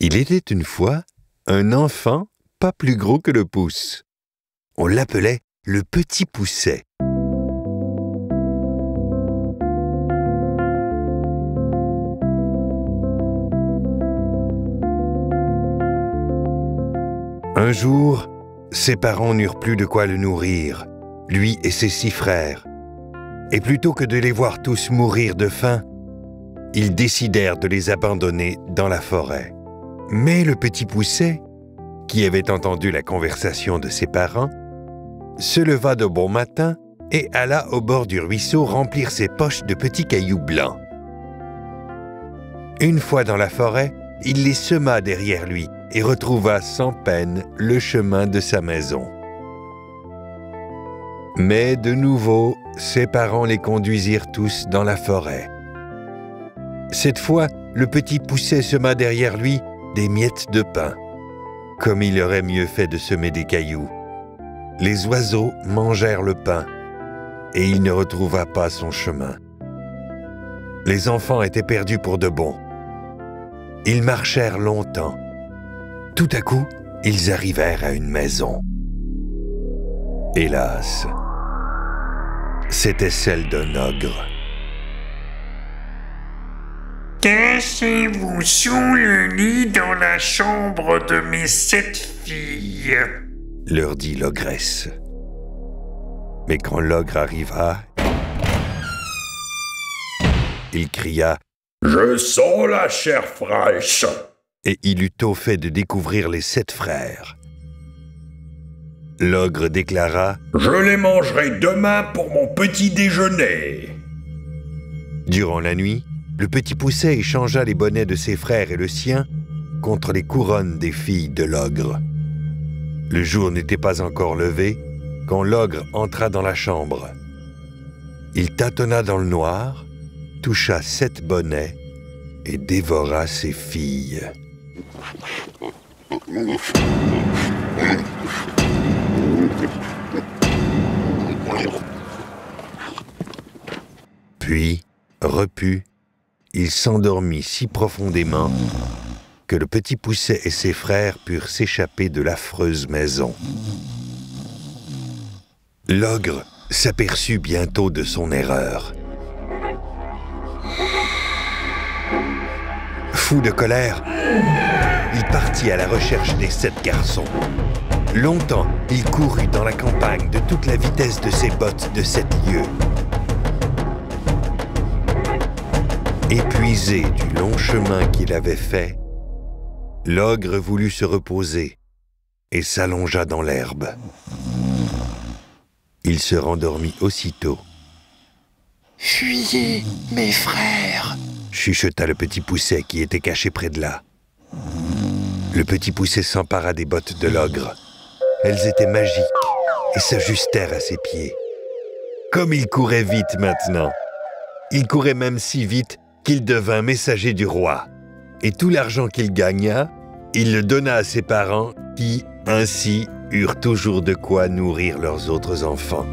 Il était une fois un enfant pas plus gros que le pouce. On l'appelait le Petit Pousset. Un jour, ses parents n'eurent plus de quoi le nourrir, lui et ses 6 frères. Et plutôt que de les voir tous mourir de faim, ils décidèrent de les abandonner dans la forêt. Mais le Petit Pousset, qui avait entendu la conversation de ses parents, se leva de bon matin et alla au bord du ruisseau remplir ses poches de petits cailloux blancs. Une fois dans la forêt, il les sema derrière lui et retrouva sans peine le chemin de sa maison. Mais de nouveau, ses parents les conduisirent tous dans la forêt. Cette fois, le Petit Pousset sema derrière lui des miettes de pain. Comme il aurait mieux fait de semer des cailloux. Les oiseaux mangèrent le pain et il ne retrouva pas son chemin. Les enfants étaient perdus pour de bon. Ils marchèrent longtemps. Tout à coup, ils arrivèrent à une maison. Hélas, c'était celle d'un ogre. « Cachez-vous sous le lit dans la chambre de mes 7 filles, » leur dit l'ogresse. Mais quand l'ogre arriva, il cria « Je sens la chair fraîche !» et il eut au fait de découvrir les 7 frères. L'ogre déclara « Je les mangerai demain pour mon petit déjeuner. » Durant la nuit, le Petit Pousset échangea les bonnets de ses frères et le sien contre les couronnes des filles de l'ogre. Le jour n'était pas encore levé quand l'ogre entra dans la chambre. Il tâtonna dans le noir, toucha 7 bonnets et dévora ses filles. Puis, repu, il s'endormit si profondément que le Petit Pousset et ses frères purent s'échapper de l'affreuse maison. L'ogre s'aperçut bientôt de son erreur. Fou de colère, il partit à la recherche des 7 garçons. Longtemps, il courut dans la campagne de toute la vitesse de ses bottes de 7 lieues. Épuisé du long chemin qu'il avait fait, l'ogre voulut se reposer et s'allongea dans l'herbe. Il se rendormit aussitôt. « Fuyez, mes frères !» chuchota le Petit Pousset qui était caché près de là. Le Petit Pousset s'empara des bottes de l'ogre. Elles étaient magiques et s'ajustèrent à ses pieds. Comme il courait vite maintenant! Il courait même si vite qu'il devint messager du roi. Et tout l'argent qu'il gagna, il le donna à ses parents qui, ainsi, eurent toujours de quoi nourrir leurs autres enfants.